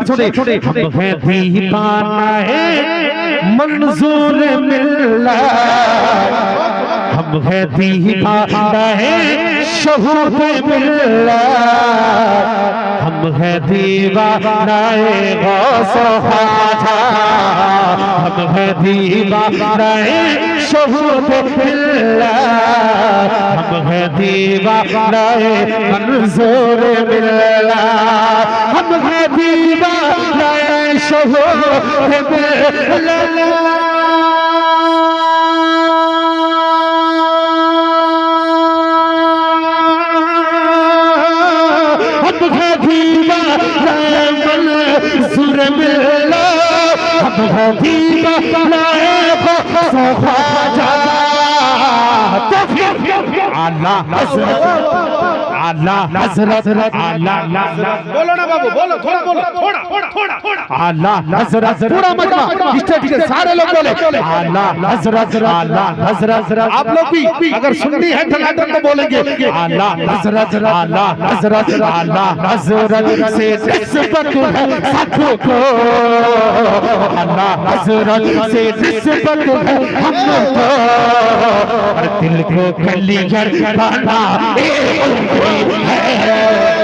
छोड़े हम है दीवाना है मंजूर मिल्ला हम है दीवाना है शहूद मिल्ला हम है दीवाना है गौसो ख्वाजा हम है दीवाना है शहूद मिल्ला हम है दीवाना है मंजूर मिल्ला हम है दीवाना है शहूद मिल्ला मंजूर मिल्ला हम है दीवाना है गौसो ख्वाजा आला हज़रत आला हज़रत आला बोलो ना बाबू बोलो थोड़ा बोलो थोड़ा आला हज़रत पूरा मजमा ठीक है सारे लोग बोले आला हज़रत आप लोग भी अगर सुन्नी है धनाधन तो बोलेंगे आला हज़रत आला हज़रत से निस्बत है साथों को आला हज़रत से निस्बत है हम लोग को और दिल को गली घर खाना है